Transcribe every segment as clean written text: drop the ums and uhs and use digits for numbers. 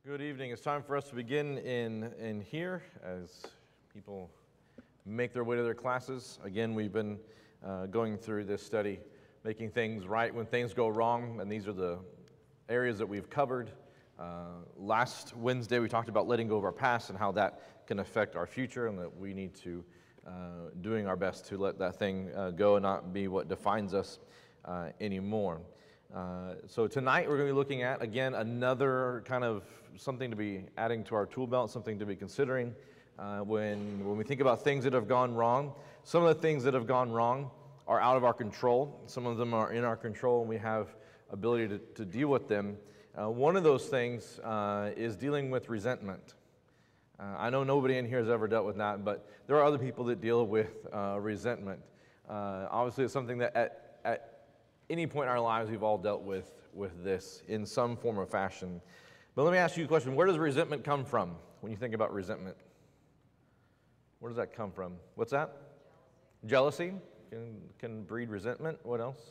Good evening. It's time for us to begin in here as people make their way to their classes. Again, we've been going through this study, making things right when things go wrong, and these are the areas that we've covered. Last Wednesday, we talked about letting go of our past and how that can affect our future, and that we need to doing our best to let that thing go and not be what defines us anymore. So tonight we're going to be looking at, again, another kind of something to be adding to our tool belt, something to be considering when we think about things that have gone wrong. Some of the things that have gone wrong are out of our control. Some of them are in our control, and we have ability to deal with them. One of those things is dealing with resentment. I know nobody in here has ever dealt with that, but there are other people that deal with resentment. Obviously, it's something that at any point in our lives, we've all dealt with this in some form or fashion. But let me ask you a question. Where does resentment come from when you think about resentment? Where does that come from? What's that? Jealousy can breed resentment. What else?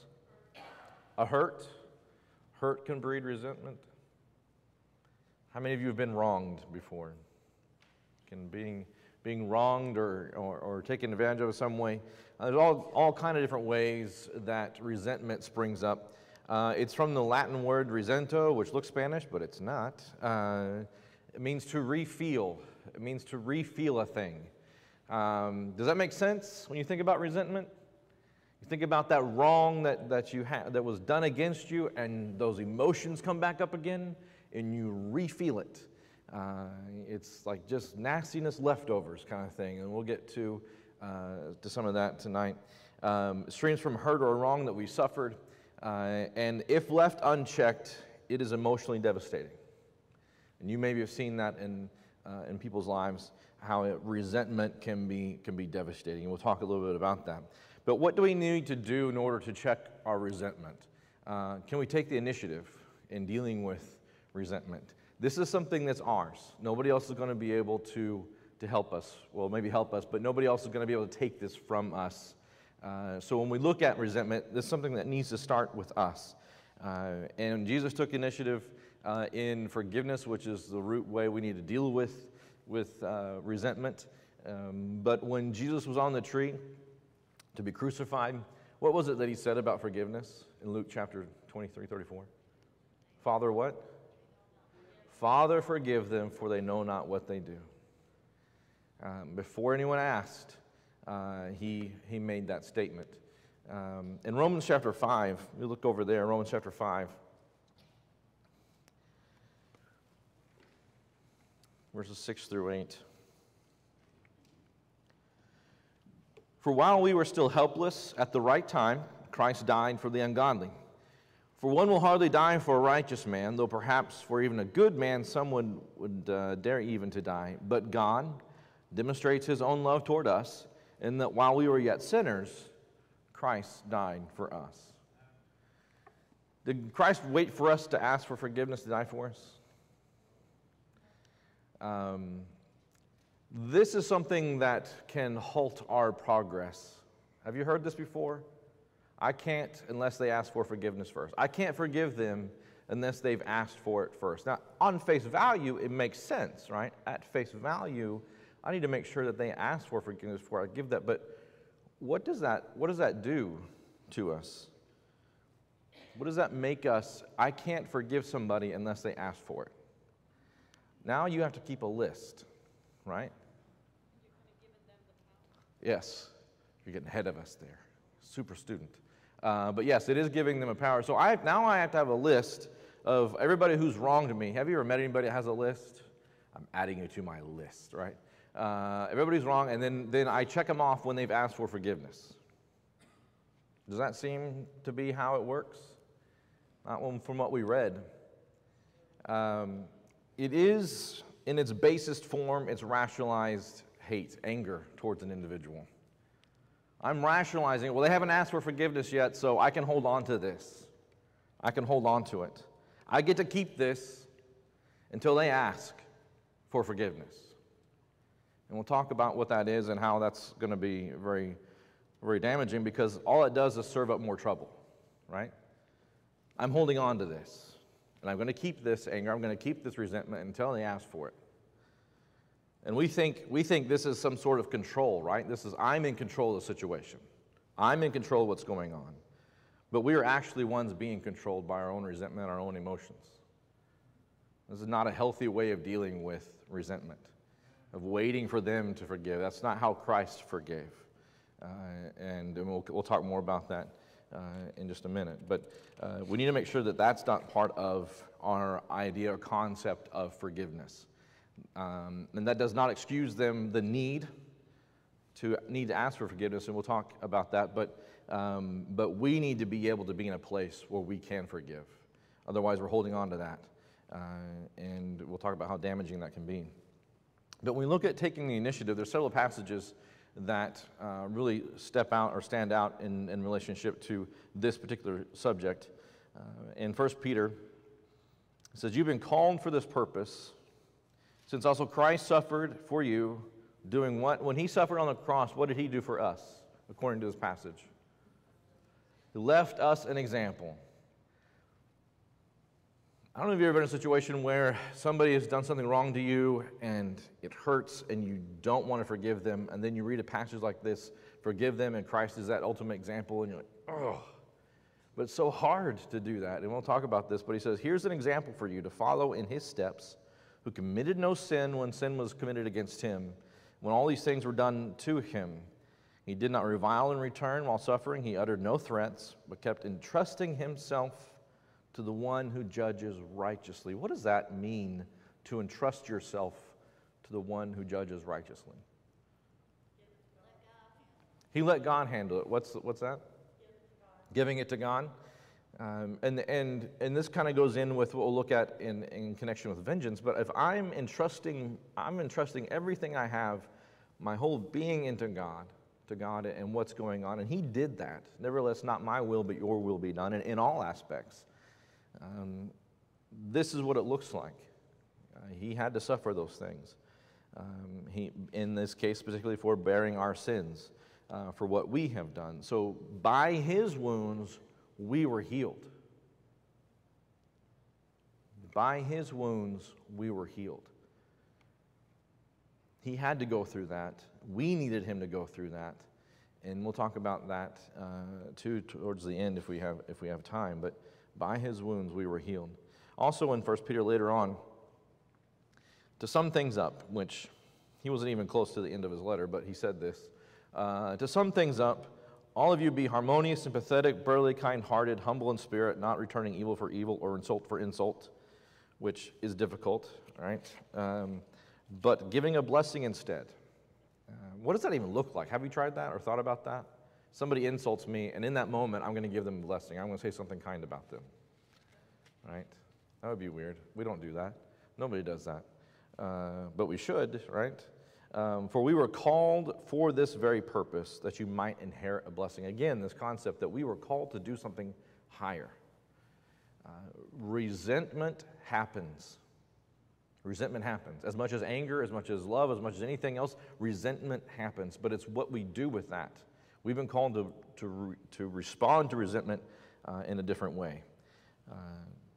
A hurt. Hurt can breed resentment. How many of you have been wronged before? Can being wronged or taken advantage of in some way. There's all kind of different ways that resentment springs up. It's from the Latin word resento, which looks Spanish, but it's not. It means to refeel. It means to refeel a thing. Does that make sense when you think about resentment? You think about that wrong that you had that was done against you, and those emotions come back up again, and you refeel it. It's like just nastiness leftovers kind of thing, and we'll get to some of that tonight. Streams from hurt or wrong that we suffered, and if left unchecked, it is emotionally devastating. And you maybe have seen that in people's lives, how resentment can be devastating, and we'll talk a little bit about that. But what do we need to do in order to check our resentment? Can we take the initiative in dealing with resentment? This is something that's ours. Nobody else is going to be able to help us. Well, maybe help us, but nobody else is going to be able to take this from us. So when we look at resentment, this is something that needs to start with us. And Jesus took initiative in forgiveness, which is the root way we need to deal with resentment. But when Jesus was on the tree to be crucified, what was it that he said about forgiveness in Luke chapter 23-34? Father, what? Father, forgive them, for they know not what they do. Before anyone asked, he made that statement. In Romans chapter 5, we look over there, Romans chapter 5, verses 6 through 8. For while we were still helpless, at the right time, Christ died for the ungodly. For one will hardly die for a righteous man, though perhaps for even a good man someone would dare even to die. But God demonstrates his own love toward us, in that while we were yet sinners, Christ died for us. Did Christ wait for us to ask for forgiveness to die for us? This is something that can halt our progress. Have you heard this before? I can't unless they ask for forgiveness first. I can't forgive them unless they've asked for it first. Now, on face value, it makes sense, right? At face value, I need to make sure that they ask for forgiveness before I give that. But what does that do to us? What does that make us? I can't forgive somebody unless they ask for it. Now you have to keep a list, right? Yes, you're getting ahead of us there. Super student. But yes, it is giving them a power. So now I have to have a list of everybody who's wronged me. Have you ever met anybody that has a list? I'm adding you to my list, right? Everybody's wrong, and then I check them off when they've asked for forgiveness. Does that seem to be how it works? Not from what we read. It is, in its basest form, it's rationalized hate, anger towards an individual. I'm rationalizing, well, they haven't asked for forgiveness yet, so I can hold on to this. I can hold on to it. I get to keep this until they ask for forgiveness. And we'll talk about what that is and how that's going to be very, very damaging, because all it does is serve up more trouble, right? I'm holding on to this. And I'm going to keep this anger, I'm going to keep this resentment until they ask for it. And we think this is some sort of control, right? This is, I'm in control of the situation. I'm in control of what's going on. But we are actually ones being controlled by our own resentment, our own emotions. This is not a healthy way of dealing with resentment, of waiting for them to forgive. That's not how Christ forgave. And we'll talk more about that in just a minute. But we need to make sure that that's not part of our idea or concept of forgiveness. And that does not excuse them the need to ask for forgiveness, and we'll talk about that. But we need to be able to be in a place where we can forgive. Otherwise, we're holding on to that. And we'll talk about how damaging that can be. But when we look at taking the initiative, there's several passages that really step out or stand out in relationship to this particular subject. In 1 Peter, it says, "You've been called for this purpose, since also Christ suffered for you, doing what? When he suffered on the cross, what did he do for us, according to this passage? He left us an example." I don't know if you've ever been in a situation where somebody has done something wrong to you and it hurts and you don't want to forgive them, and then you read a passage like this, forgive them, and Christ is that ultimate example, and you're like, oh. But it's so hard to do that, and we'll talk about this, but he says, here's an example for you to follow in his steps, who committed no sin when sin was committed against him, when all these things were done to him. He did not revile in return while suffering. He uttered no threats, but kept entrusting himself to the one who judges righteously. What does that mean, to entrust yourself to the one who judges righteously? He let God handle it. What's that? Giving it to God. And this kind of goes in with what we'll look at in connection with vengeance. But if I'm entrusting everything I have, my whole being into God, to God and what's going on, and he did that. Nevertheless, not my will, but your will be done, and in all aspects. This is what it looks like. He had to suffer those things. He, in this case, particularly for bearing our sins, for what we have done. So by his wounds, we were healed. By his wounds, we were healed. He had to go through that. We needed him to go through that. And we'll talk about that too towards the end if we have time. But by his wounds we were healed. Also in 1 Peter later on, to sum things up, which he wasn't even close to the end of his letter, but he said this, to sum things up, all of you be harmonious, sympathetic, brotherly, kind-hearted, humble in spirit, not returning evil for evil or insult for insult, which is difficult, right? But giving a blessing instead. What does that even look like? Have you tried that or thought about that? Somebody insults me, and in that moment, I'm going to give them a blessing. I'm going to say something kind about them, right? That would be weird. We don't do that. Nobody does that. But we should, right? For we were called for this very purpose, that you might inherit a blessing. Again, this concept that we were called to do something higher. Resentment happens. Resentment happens. As much as anger, as much as love, as much as anything else, resentment happens. But it's what we do with that. We've been called to respond to resentment in a different way.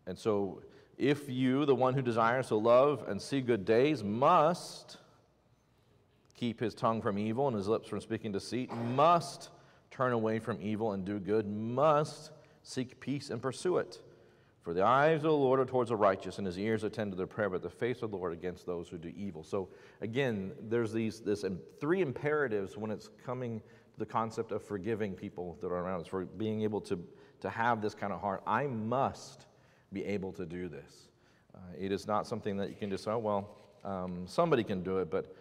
And so if you, the one who desires to love and see good days, must keep his tongue from evil and his lips from speaking deceit, must turn away from evil and do good, must seek peace and pursue it. For the eyes of the Lord are towards the righteous, and his ears attend to their prayer, but the face of the Lord against those who do evil. So again, there's this three imperatives when it's coming to the concept of forgiving people that are around us, for being able to have this kind of heart. I must be able to do this. It is not something that you can just say, oh, well, somebody can do it, but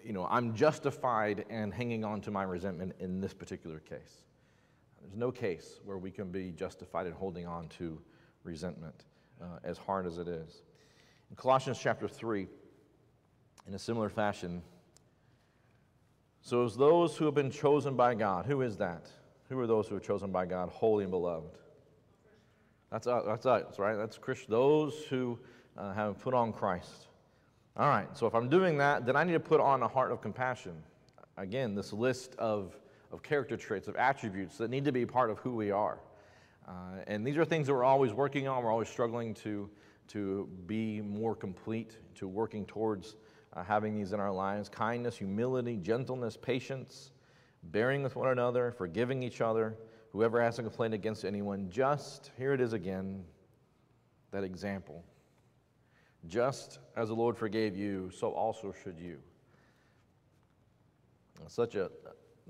you know, I'm justified in hanging on to my resentment in this particular case. There's no case where we can be justified in holding on to resentment, as hard as it is. In Colossians chapter 3, in a similar fashion, so as those who have been chosen by God, who is that? Who are those who are chosen by God, holy and beloved? That's us, right? That's Christians, those who have put on Christ. All right, so if I'm doing that, then I need to put on a heart of compassion. Again, this list of character traits, of attributes that need to be part of who we are. And these are things that we're always working on. We're always struggling to be more complete, to working towards having these in our lives. Kindness, humility, gentleness, patience, bearing with one another, forgiving each other, whoever has a complaint against anyone. Just, here it is again, that example. Just as the Lord forgave you, so also should you.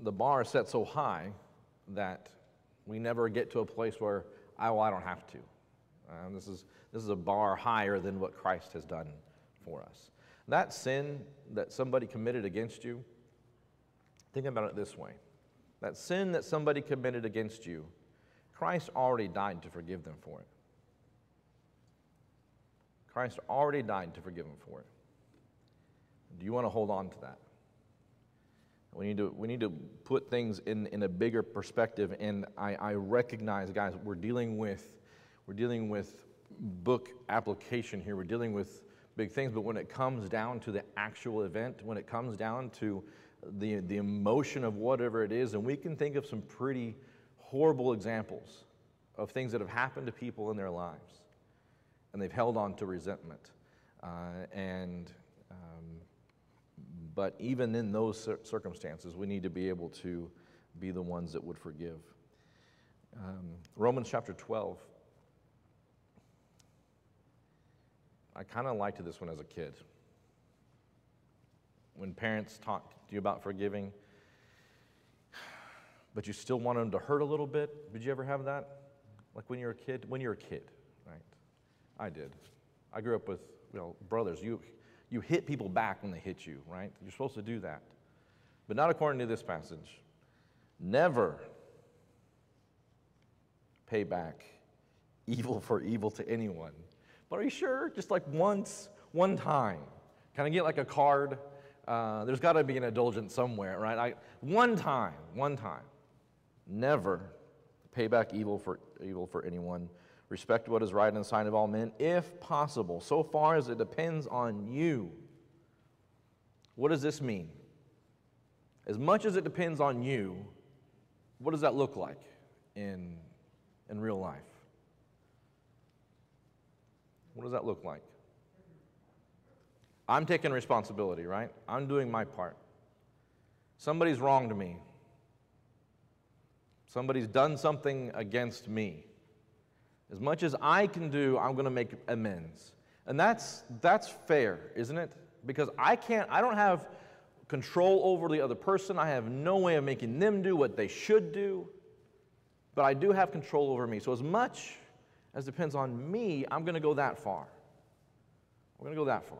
The bar is set so high that we never get to a place where, I don't have to. This is a bar higher than what Christ has done for us. That sin that somebody committed against you, think about it this way. That sin that somebody committed against you, Christ already died to forgive them for it. Christ already died to forgive them for it. Do you want to hold on to that? We need to put things in a bigger perspective, and I recognize, guys, we're dealing with book application here. We're dealing with big things, but when it comes down to the actual event, when it comes down to the emotion of whatever it is, and we can think of some pretty horrible examples of things that have happened to people in their lives, and they've held on to resentment, but even in those circumstances, we need to be able to be the ones that would forgive. Romans chapter 12. I kind of liked this one as a kid. When parents talk to you about forgiving, but you still want them to hurt a little bit. Did you ever have that? Like when you're a kid? When you're a kid, right? I did. I grew up with brothers. You hit people back when they hit you, right? You're supposed to do that. But not according to this passage. Never pay back evil for evil to anyone. But are you sure? Just like once, one time. Can I get like a card? There's got to be an indulgence somewhere, right? One time. Never pay back evil for anyone. Respect what is right in the sight of all men, if possible, so far as it depends on you. What does this mean? As much as it depends on you, what does that look like in real life? What does that look like? I'm taking responsibility, right? I'm doing my part. Somebody's wronged me. Somebody's done something against me. As much as I can do, I'm going to make amends. And that's fair, isn't it? Because I don't have control over the other person. I have no way of making them do what they should do. But I do have control over me. So as much as depends on me, I'm going to go that far. We're going to go that far.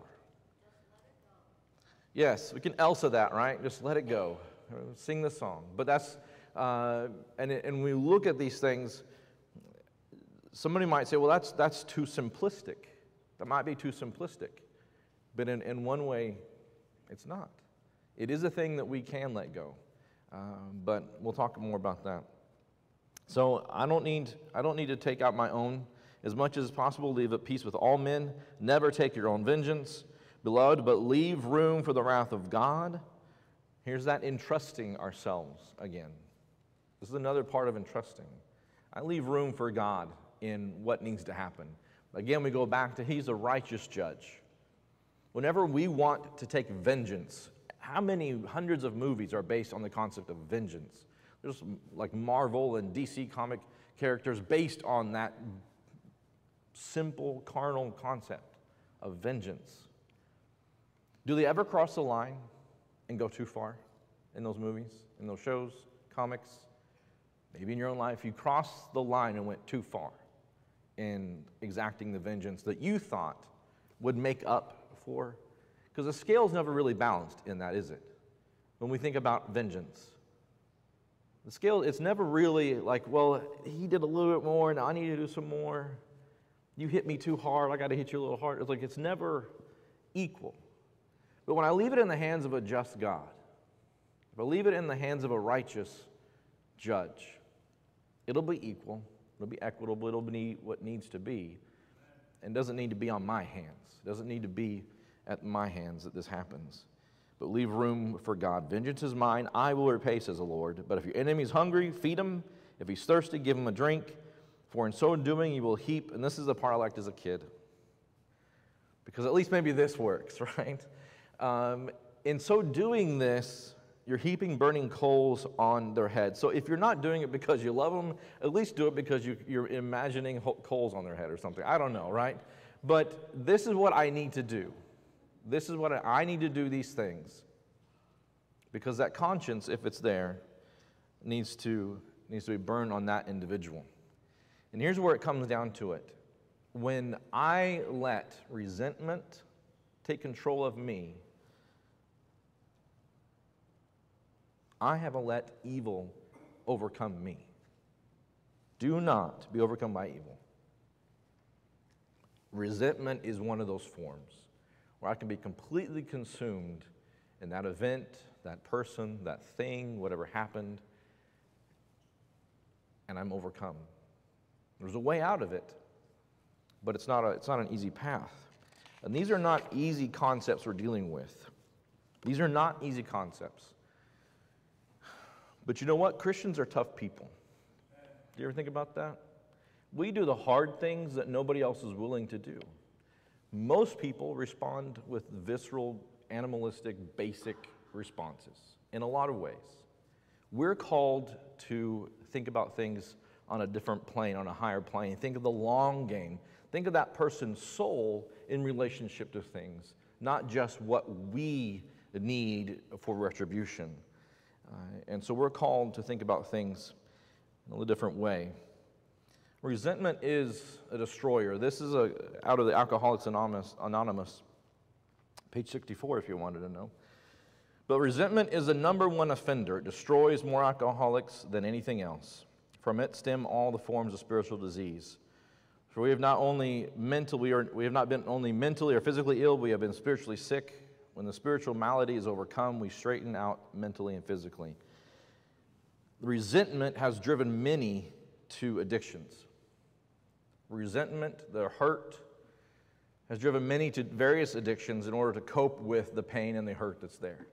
Yes, we can Elsa that, right? Just let it go. Sing the song. But that's, and we look at these things, somebody might say, well, that's too simplistic. That might be too simplistic. But in one way, it's not. It is a thing that we can let go. But we'll talk more about that. So I don't need to take out my own. As much as possible, live at peace with all men. Never take your own vengeance, beloved, but leave room for the wrath of God. Here's that entrusting ourselves again. This is another part of entrusting. I leave room for God in what needs to happen. Again, we go back to He's a righteous judge. Whenever we want to take vengeance, how many hundreds of movies are based on the concept of vengeance? There's like Marvel and DC comic characters based on that simple carnal concept of vengeance. Do they ever cross the line and go too far in those movies, in those shows, comics? Maybe in your own life you crossed the line and went too far in exacting the vengeance that you thought would make up for. Because the scale's never really balanced in that, is it? When we think about vengeance. The scale, it's never really like, well, he did a little bit more, now I need to do some more. You hit me too hard, I got to hit you a little harder. It's like it's never equal. But when I leave it in the hands of a just God, if I leave it in the hands of a righteous judge, it'll be equal, it'll be equitable, it'll be what needs to be, and doesn't need to be on my hands. It doesn't need to be at my hands that this happens. But leave room for God. Vengeance is mine, I will repay, says the Lord. But if your enemy is hungry, feed him. If he's thirsty, give him a drink. For in so doing you will heap, and this is the part I liked as a kid, because at least maybe this works, right? In so doing this, you're heaping burning coals on their head. So if you're not doing it because you love them, at least do it because you're imagining coals on their head or something. I don't know, right? But this is what I need to do. This is what I need to do these things. Because that conscience, if it's there, needs to be burned on that individual. And here's where it comes down to it. When I let resentment take control of me, I have let evil overcome me. Do not be overcome by evil. Resentment is one of those forms where I can be completely consumed in that event, that person, that thing, whatever happened, and I'm overcome. There's a way out of it, but it's not an easy path. And these are not easy concepts we're dealing with. These are not easy concepts. But you know what? Christians are tough people. Do you ever think about that? We do the hard things that nobody else is willing to do. Most people respond with visceral, animalistic, basic responses in a lot of ways. We're called to think about things on a different plane, on a higher plane. Think of the long game. Think of that person's soul in relationship to things, not just what we need for retribution. And so we're called to think about things in a little different way. Resentment is a destroyer. This is out of the Alcoholics Anonymous, page 64 if you wanted to know. But resentment is the number one offender. It destroys more alcoholics than anything else. From it stem all the forms of spiritual disease. For we have not been only mentally or physically ill, we have been spiritually sick. When the spiritual malady is overcome, we straighten out mentally and physically. Resentment has driven many to addictions. Resentment, the hurt, has driven many to various addictions in order to cope with the pain and the hurt that's there.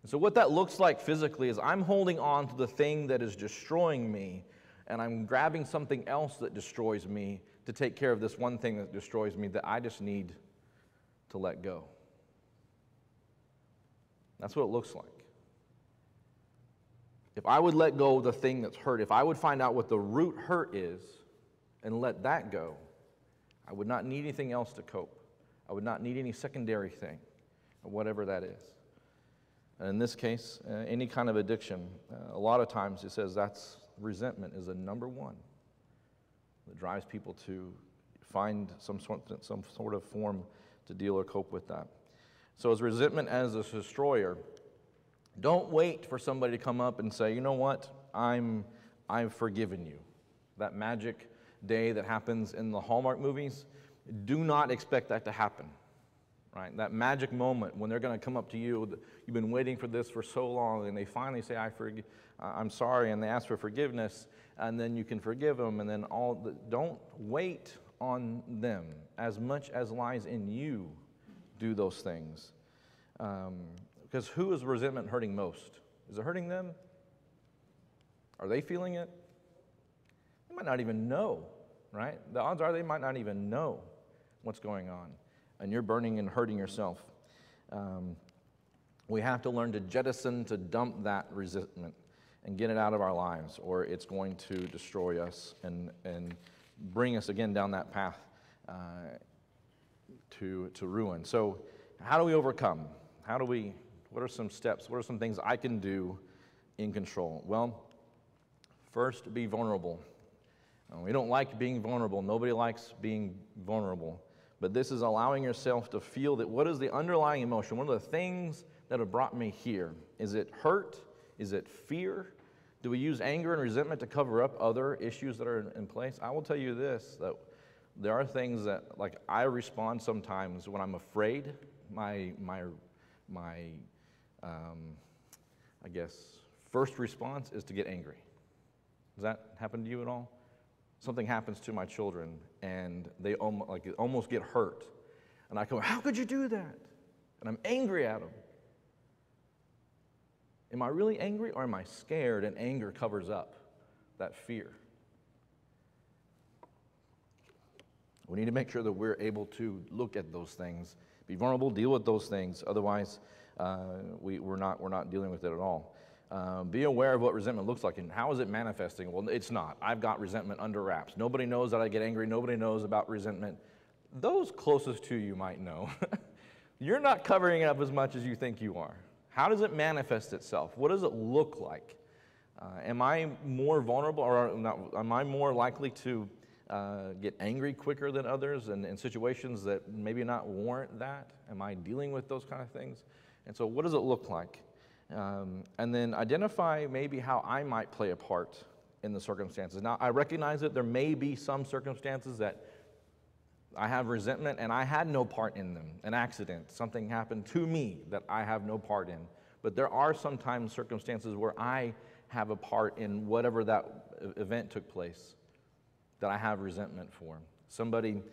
And so what that looks like physically is I'm holding on to the thing that is destroying me, and I'm grabbing something else that destroys me to take care of this one thing that destroys me that I just need to let go. That's what it looks like. If I would let go of the thing that's hurt, if I would find out what the root hurt is and let that go, I would not need anything else to cope. I would not need any secondary thing, or whatever that is. And in this case, any kind of addiction, a lot of times it says that's resentment is the number one that drives people to find some sort of form to deal or cope with that. So as resentment as a destroyer, don't wait for somebody to come up and say, you know what, I've forgiven you. That magic day that happens in the Hallmark movies, do not expect that to happen. Right? That magic moment when they're going to come up to you, you've been waiting for this for so long, and they finally say, I'm sorry, and they ask for forgiveness, and then you can forgive them, and then don't wait on them. As much as lies in you, do those things. Because who is resentment hurting most? Is it hurting them? Are they feeling it? They might not even know, right? The odds are they might not even know what's going on. And you're burning and hurting yourself. We have to learn to jettison, to dump that resentment and get it out of our lives, or it's going to destroy us and bring us again down that path to ruin. So how do we overcome? What are some steps? What are some things I can do in control? Well, first, be vulnerable. We don't like being vulnerable. Nobody likes being vulnerable. But this is allowing yourself to feel that what is the underlying emotion? What are the things that have brought me here? Is it hurt? Is it fear? Do we use anger and resentment to cover up other issues that are in place? I will tell you this, that there are things that, like, I respond sometimes when I'm afraid. My I guess, first response is to get angry. Does that happen to you at all? Something happens to my children, and they almost get hurt. And I go, how could you do that? And I'm angry at them. Am I really angry, or am I scared and anger covers up that fear? We need to make sure that we're able to look at those things, be vulnerable, deal with those things. Otherwise, we're not dealing with it at all. Be aware of what resentment looks like and how is it manifesting. Well, it's not. I've got resentment under wraps. Nobody knows that I get angry. Nobody knows about resentment. Those closest to you might know. You're not covering it up as much as you think you are. How does it manifest itself? What does it look like? Am I more vulnerable, or am I more likely to get angry quicker than others in situations that maybe not warrant that? Am I dealing with those kind of things? And so what does it look like? And then identify maybe how I might play a part in the circumstances. Now, I recognize that there may be some circumstances that I have resentment and I had no part in them, an accident, something happened to me that I have no part in. But there are sometimes circumstances where I have a part in whatever that event took place that I have resentment for. Somebody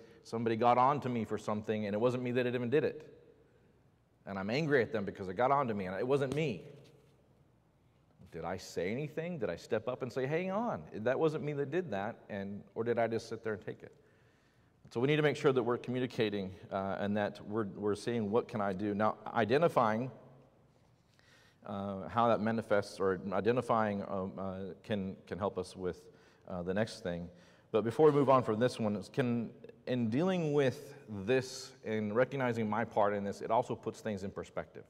got on to me for something and it wasn't me that even did it. And I'm angry at them because it got on to me and it wasn't me. Did I say anything? Did I step up and say, hang on, that wasn't me that did that? Or did I just sit there and take it? So we need to make sure that we're communicating and that we're seeing what can I do. Now, identifying how that manifests or identifying can help us with the next thing. But before we move on from this one, in dealing with this and recognizing my part in this, it also puts things in perspective.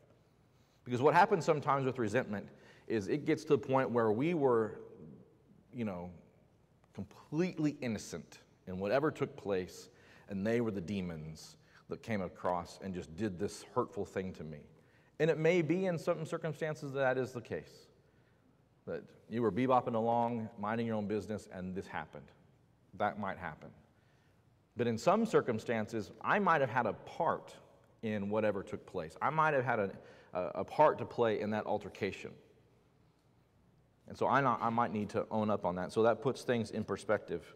Because what happens sometimes with resentment is it gets to the point where we were, completely innocent in whatever took place, and they were the demons that came across and just did this hurtful thing to me. And it may be in certain circumstances that is the case, that you were bebopping along, minding your own business, and this happened. That might happen. But in some circumstances, I might have had a part in whatever took place. I might have had a part to play in that altercation. And so I might need to own up on that. So that puts things in perspective.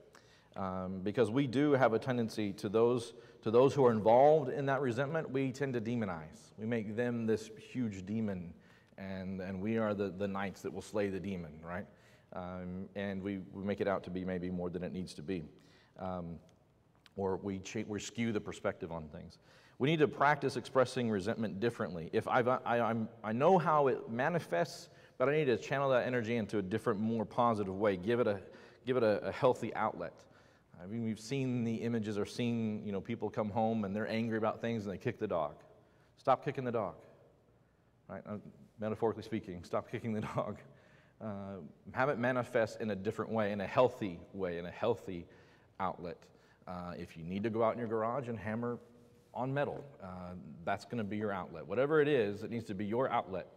Because we do have a tendency to those who are involved in that resentment, we tend to demonize. We make them this huge demon, and we are the knights that will slay the demon, right? And we make it out to be maybe more than it needs to be. Or we skew the perspective on things. We need to practice expressing resentment differently. If I know how it manifests, but I need to channel that energy into a different, more positive way. Give it a healthy outlet. I mean, we've seen the images or seen, people come home and they're angry about things and they kick the dog. Stop kicking the dog, right? Metaphorically speaking, stop kicking the dog. Have it manifest in a different way, in a healthy way, in a healthy outlet. If you need to go out in your garage and hammer on metal, that's going to be your outlet. Whatever it is, it needs to be your outlet.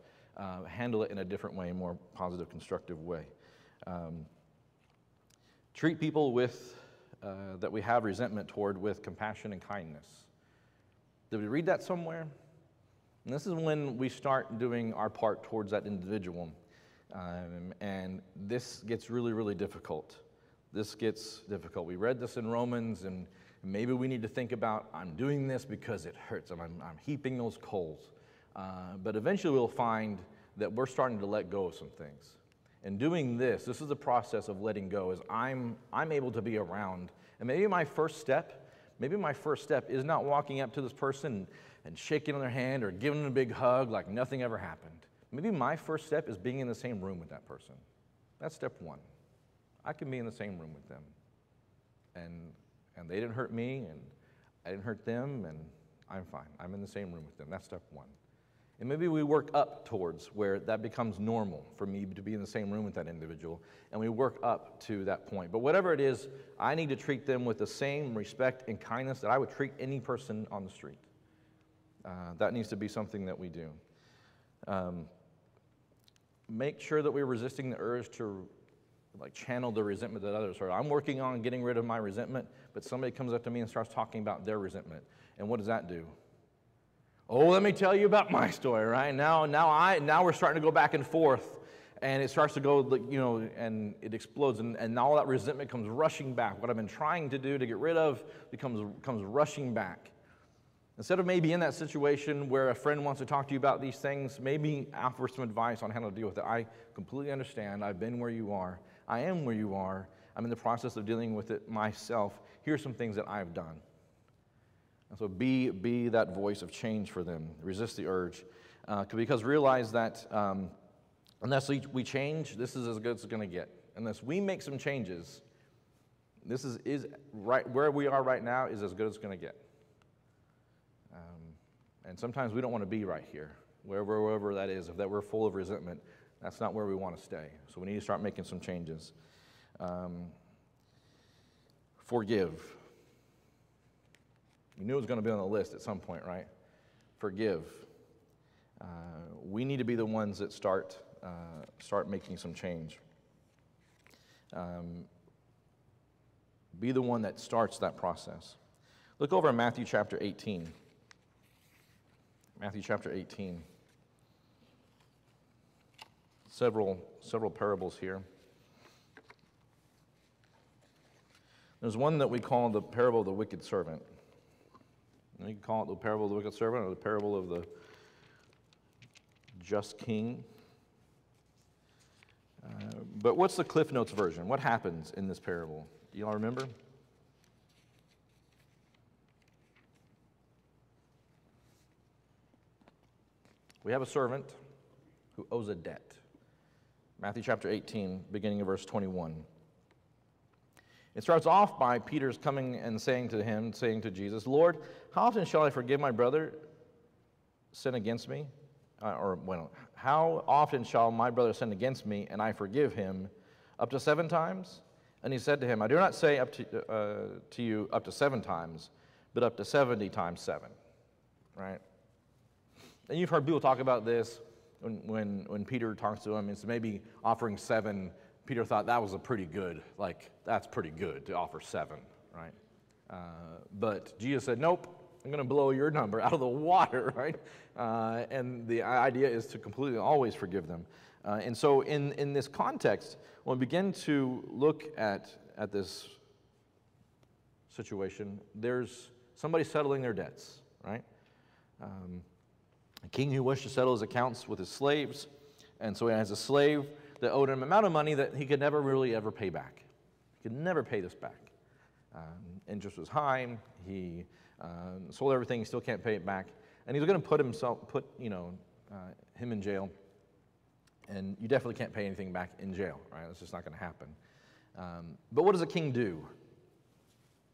Handle it in a different way, a more positive, constructive way. Treat people that we have resentment toward with compassion and kindness. Did we read that somewhere? And this is when we start doing our part towards that individual. And this gets really, really difficult. This gets difficult. We read this in Romans, and maybe we need to think about, I'm doing this because it hurts. I'm heaping those coals. But eventually we'll find that we're starting to let go of some things. And doing this is the process of letting go, is I'm able to be around. And maybe my first step is not walking up to this person and shaking on their hand or giving them a big hug like nothing ever happened. Maybe my first step is being in the same room with that person. That's step one. I can be in the same room with them. And they didn't hurt me, and I didn't hurt them, and I'm fine. I'm in the same room with them. That's step one. And maybe we work up towards where that becomes normal for me to be in the same room with that individual, and we work up to that point. But whatever it is, I need to treat them with the same respect and kindness that I would treat any person on the street. That needs to be something that we do. Make sure that we're resisting the urge to channel the resentment that others hurt. I'm working on getting rid of my resentment, but somebody comes up to me and starts talking about their resentment. And what does that do? Oh, let me tell you about my story, right? Now we're starting to go back and forth, and it starts to go, and it explodes, and all that resentment comes rushing back. What I've been trying to do to get rid of comes rushing back. Instead of maybe in that situation where a friend wants to talk to you about these things, maybe offer some advice on how to deal with it. I completely understand. I've been where you are. I am where you are. I'm in the process of dealing with it myself. Here's some things that I've done. And so be that voice of change for them. Resist the urge. Because realize that unless we change, this is as good as it's going to get. Unless we make some changes, this is right where we are right now is as good as it's going to get. And sometimes we don't want to be right here, wherever that is. If that we're full of resentment, that's not where we want to stay. So we need to start making some changes. Forgive. You knew it was going to be on the list at some point, right? Forgive. We need to be the ones that start making some change. Be the one that starts that process. Look over in Matthew chapter 18. Matthew chapter 18. Several parables here. There's one that we call the parable of the wicked servant. And you can call it the parable of the wicked servant or the parable of the just king. But what's the Cliff Notes version? What happens in this parable? Do you all remember? We have a servant who owes a debt. Matthew chapter 18, beginning of verse 21. It starts off by Peter's coming and saying to Jesus, Lord, how often shall I forgive my brother sin against me? How often shall my brother sin against me and I forgive him? Up to 7 times? And he said to him, I do not say up to you up to 7 times, but up to 70 times 7. Right? And you've heard people talk about this when Peter talks to him. It's maybe offering 7. Peter thought that was that's pretty good to offer 7, right? But Jesus said, nope, I'm going to blow your number out of the water, right? And the idea is to completely always forgive them. And so in this context, when we begin to look at this situation, there's somebody settling their debts, right? A king who wished to settle his accounts with his slaves, and so he has a slave that owed him an amount of money that he could never really ever pay back. He could never pay this back. Interest was high. He sold everything. He still can't pay it back, and he's going to put him in jail. And you definitely can't pay anything back in jail, right? That's just not going to happen. But what does a king do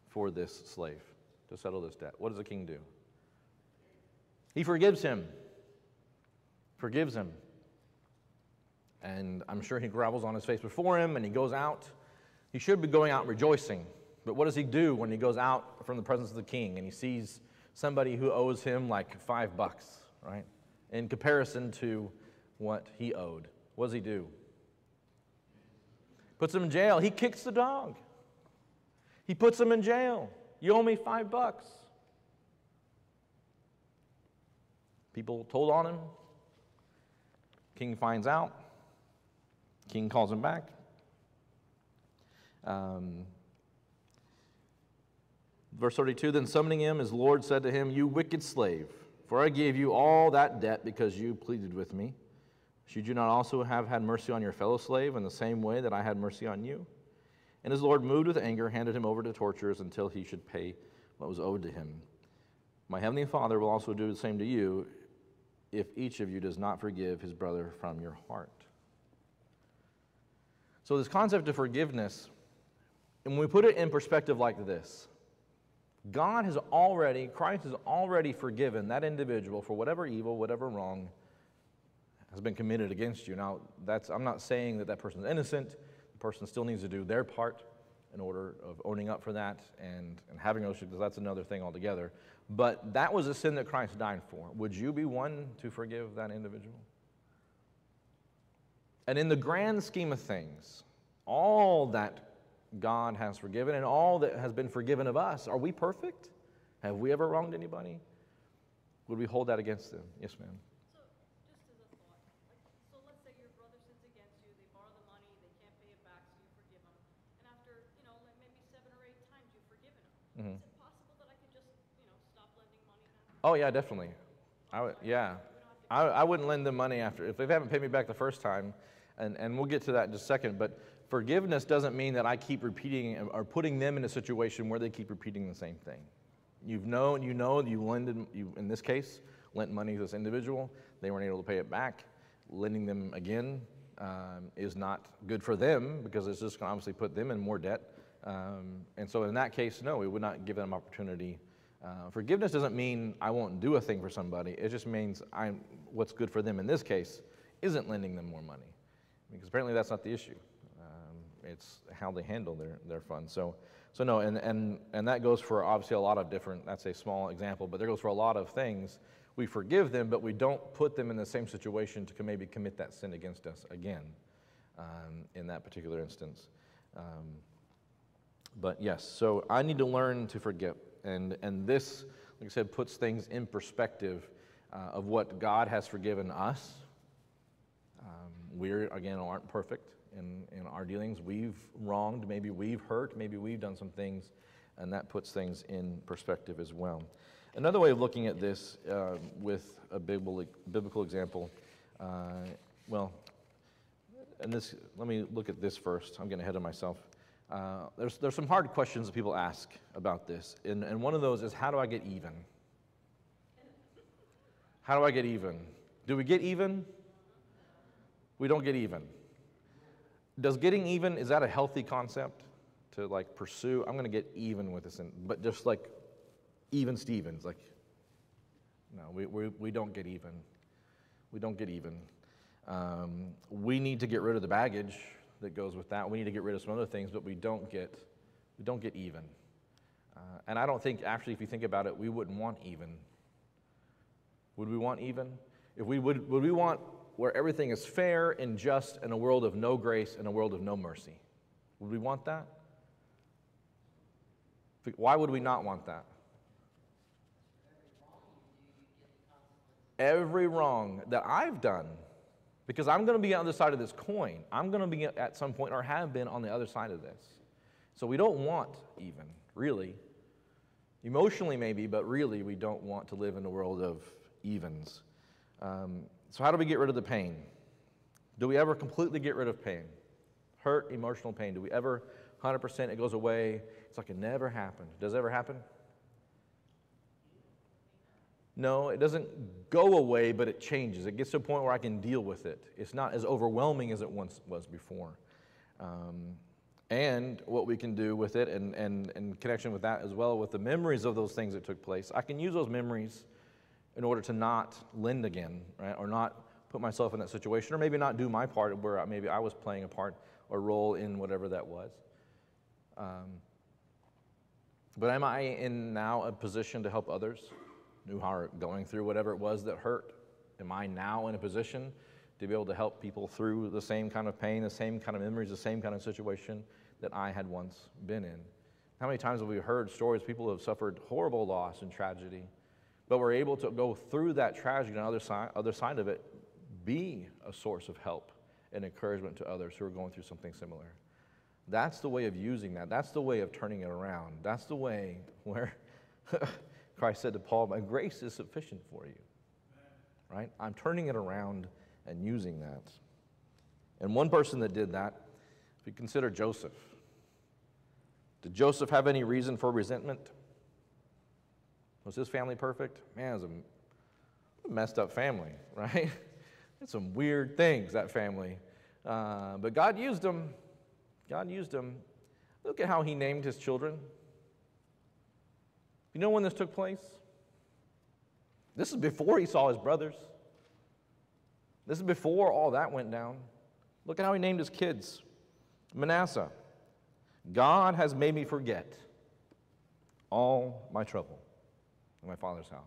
for this slave to settle this debt? What does a king do? He forgives him. Forgives him. And I'm sure he grovels on his face before him, and he goes out. He should be going out rejoicing. But what does he do when he goes out from the presence of the king and he sees somebody who owes him like $5, right? In comparison to what he owed. What does he do? Puts him in jail. He kicks the dog. He puts him in jail. You owe me $5. People told on him. King finds out. King calls him back. Verse 32, then summoning him, his Lord said to him, you wicked slave, for I gave you all that debt because you pleaded with me. Should you not also have had mercy on your fellow slave in the same way that I had mercy on you? And his Lord, moved with anger, handed him over to torturers until he should pay what was owed to him. My heavenly Father will also do the same to you if each of you does not forgive his brother from your heart. So this concept of forgiveness, and when we put it in perspective like this, Christ has already forgiven that individual for whatever evil, whatever wrong has been committed against you. Now, I'm not saying that person's innocent. The person still needs to do their part in order of owning up for that and having those, because that's another thing altogether. But that was a sin that Christ died for. Would you be one to forgive that individual? And in the grand scheme of things, all that God has forgiven and all that has been forgiven of us, are we perfect? Have we ever wronged anybody? Would we hold that against them? Yes, ma'am. So, just as a thought, so let's say your brother sins against you, they borrow the money, they can't pay it back, so you forgive them. And after, maybe 7 or 8 times you've forgiven them. Mm-hmm. Is it possible that I could just, stop lending money now? Oh, yeah, definitely. I wouldn't lend them money after. If they haven't paid me back the first time, and we'll get to that in just a second, but Forgiveness doesn't mean that I keep repeating or putting them in a situation where they keep repeating the same thing. You in this case, lent money to this individual. They weren't able to pay it back. Lending them again is not good for them because it's just going to obviously put them in more debt. And so in that case, no, we would not give them opportunity. Forgiveness doesn't mean I won't do a thing for somebody. It just means what's good for them in this case isn't lending them more money, because apparently that's not the issue. It's how they handle their funds. So no, and that goes for obviously a lot of different, that's a small example, but there goes for a lot of things. We forgive them, but we don't put them in the same situation to maybe commit that sin against us again in that particular instance. But yes, so I need to learn to forgive. And this, like I said, puts things in perspective of what God has forgiven us. We, again, aren't perfect in our dealings. We've wronged, maybe we've hurt, maybe we've done some things, and that puts things in perspective as well. Another way of looking at this with a biblical example, and this, let me look at this first. I'm getting ahead of myself. There's some hard questions that people ask about this, and one of those is, how do I get even? How do I get even? Do we get even? We don't get even. Does getting even, is that a healthy concept to like pursue? I'm going to get even with this, but just like even Stevens, like, no, we don't get even. We don't get even. We need to get rid of the baggage that goes with that. We need to get rid of some other things, but we don't get even. And I don't think, actually, if you think about it, we wouldn't want even. Would we want even? If we would we want where everything is fair and just in a world of no grace and a world of no mercy? Would we want that? Why would we not want that? Every wrong that I've done, because I'm going to be on the other side of this coin. I'm going to be at some point, or have been, on the other side of this. So we don't want even, really. Emotionally maybe, but really we don't want to live in a world of evens. So how do we get rid of the pain? Do we ever completely get rid of pain? Hurt, emotional pain. Do we ever 100% it goes away? It's like it never happened. Does it ever happen? No, it doesn't go away, but it changes. It gets to a point where I can deal with it. It's not as overwhelming as it once was before. And what we can do with it, and in connection with that as well, with the memories of those things that took place, I can use those memories in order to not lend again, right? Or not put myself in that situation, or maybe not do my part where maybe I was playing a part or role in whatever that was. But am I in now a position to help others who are going through whatever it was that hurt? Am I now in a position to be able to help people through the same kind of pain, the same kind of memories, the same kind of situation that I had once been in? How many times have we heard stories, people who have suffered horrible loss and tragedy, but were able to go through that tragedy on the other side of it, be a source of help and encouragement to others who are going through something similar? That's the way of using that. That's the way of turning it around. That's the way where Christ said to Paul, my grace is sufficient for you. Right? I'm turning it around and using that. And one person that did that, if you consider Joseph. Did Joseph have any reason for resentment? Was his family perfect? Man, it was a messed up family, right? It's some weird things, that family. But God used him. God used him. Look at how he named his children. You know when this took place? This is before he saw his brothers. This is before all that went down. Look at how he named his kids. Manasseh. God has made me forget all my trouble in my father's house.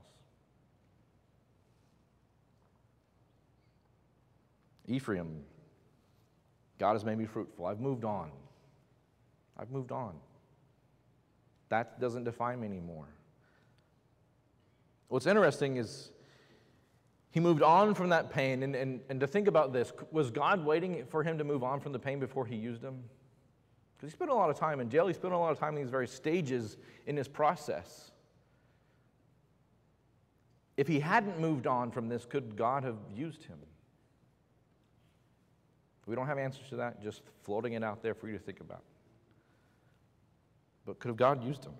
Ephraim. God has made me fruitful. I've moved on. I've moved on. That doesn't define me anymore. What's interesting is he moved on from that pain, and to think about this, was God waiting for him to move on from the pain before he used him? Because he spent a lot of time in jail. He spent a lot of time in these various stages in his process. If he hadn't moved on from this, could God have used him? We don't have answers to that, just floating it out there for you to think about. But could have God used him?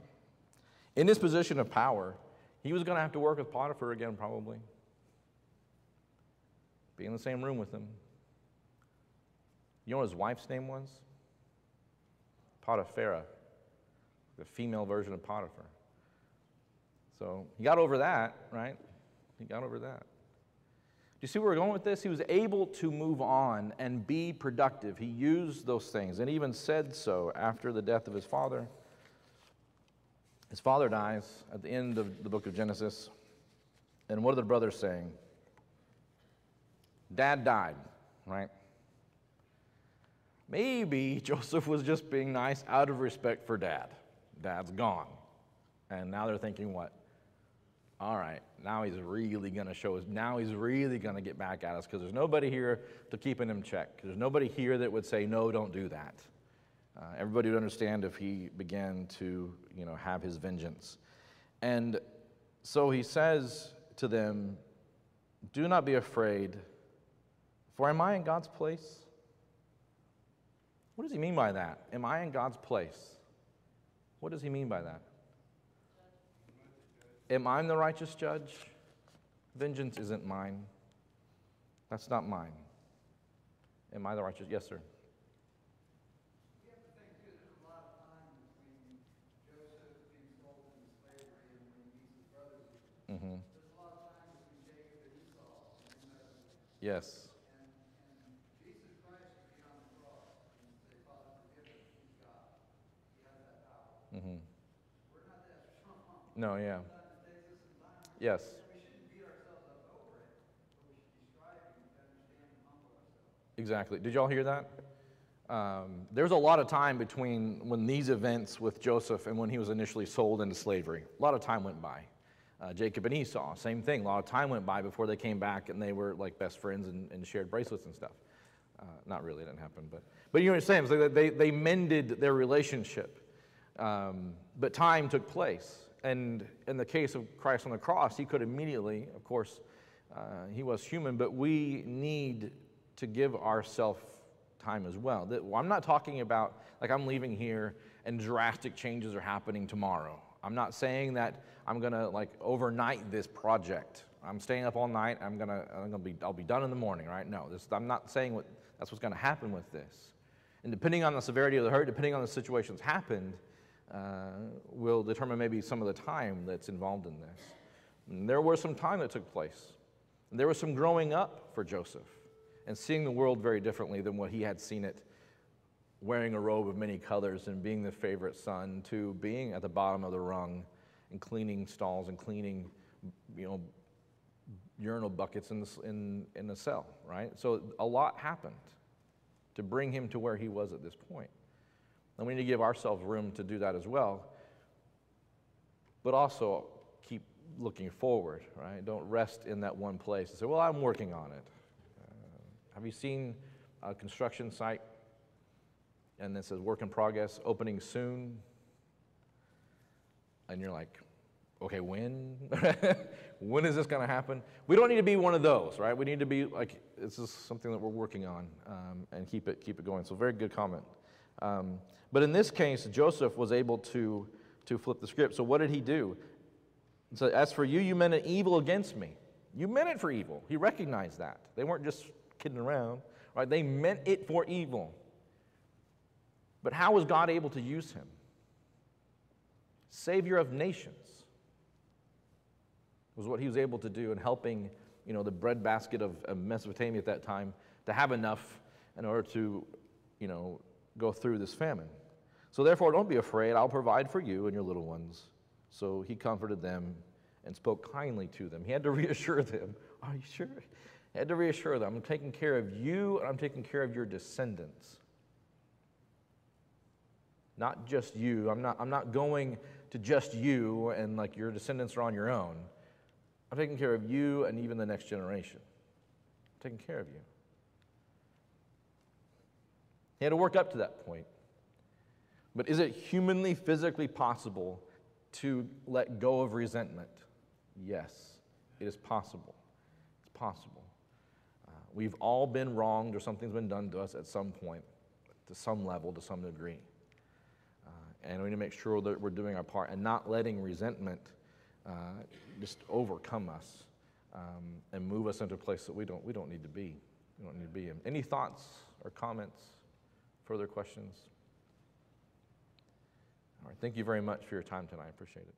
In this position of power, he was going to have to work with Potiphar again, probably. Be in the same room with him. You know what his wife's name was? Potipharah, the female version of Potiphar. So he got over that, right? He got over that. Do you see where we're going with this? He was able to move on and be productive. He used those things and even said so after the death of his father. His father dies at the end of the book of Genesis. And what are the brothers saying? Dad died, right? Maybe Joseph was just being nice out of respect for Dad. Dad's gone. And now they're thinking what? All right, now he's really going to show us. Now he's really going to get back at us because there's nobody here to keep him in check. There's nobody here that would say, no, don't do that. Everybody would understand if he began to, have his vengeance. And so he says to them, do not be afraid, for am I in God's place? What does he mean by that? Am I in God's place? What does he mean by that? Am I the righteous judge? Vengeance isn't mine. That's not mine. Am I the righteous? Yes, sir. You have to think, too, there's a lot of time between Joseph being sold into slavery and when he meets his brothers. Mm-hmm. There's a lot of time between Jacob and Esau. Yes. And Jesus Christ would be on the cross and say, Father, forgive him. He's God. He has that power. Mm-hmm. We're not that strong. No, yeah. Sometimes it takes us some time. Yes. We shouldn't beat ourselves up over it, but we should be striving to understand and humble ourselves. Exactly. Did y'all hear that? There's a lot of time between when these events with Joseph and when he was initially sold into slavery. A lot of time went by. Jacob and Esau, same thing. A lot of time went by before they came back and they were like best friends and shared bracelets and stuff. Not really, it didn't happen. But you know what I'm saying? It's like they mended their relationship. But time took place. And in the case of Christ on the cross, he could immediately, of course, he was human, but we need to give ourselves time as well. I'm not talking about, like I'm leaving here and drastic changes are happening tomorrow. I'm not saying that I'm going to like overnight this project. I'm staying up all night. I'll be done in the morning, right? No, I'm not saying that's what's going to happen with this. And depending on the severity of the hurt, depending on the situation that's happened, will determine maybe some of the time that's involved in this. And there was some time that took place. And there was some growing up for Joseph and seeing the world very differently than what he had seen it, wearing a robe of many colors and being the favorite son, to being at the bottom of the rung and cleaning stalls and cleaning, urinal buckets in the cell, right? So a lot happened to bring him to where he was at this point. And we need to give ourselves room to do that as well, but also keep looking forward, right? Don't rest in that one place and say, well, I'm working on it. Have you seen a construction site and it says work in progress, opening soon? And you're like, okay, when? When is this going to happen? We don't need to be one of those, right? We need to be like, this is something that we're working on and keep it going. So very good comment. But in this case, Joseph was able to flip the script. So what did he do? So as for you, you meant it evil against me. You meant it for evil. He recognized that. They weren't just kidding around, right? They meant it for evil. But how was God able to use him? Savior of nations was what he was able to do in helping, the breadbasket of Mesopotamia at that time to have enough in order to, go through this famine. So therefore, don't be afraid. I'll provide for you and your little ones. So he comforted them and spoke kindly to them. He had to reassure them. Are you sure? He had to reassure them. I'm taking care of you, and I'm taking care of your descendants. Not just you. I'm not going to just you and like your descendants are on your own. I'm taking care of you and even the next generation. I'm taking care of you. He had to work up to that point. But is it humanly, physically possible to let go of resentment? Yes, it is possible. It's possible. We've all been wronged or something's been done to us at some point, to some level, to some degree. And we need to make sure that we're doing our part and not letting resentment just overcome us and move us into a place that we don't need to be. We don't need to be in. Any thoughts or comments? Further questions? All right. Thank you very much for your time tonight. I appreciate it.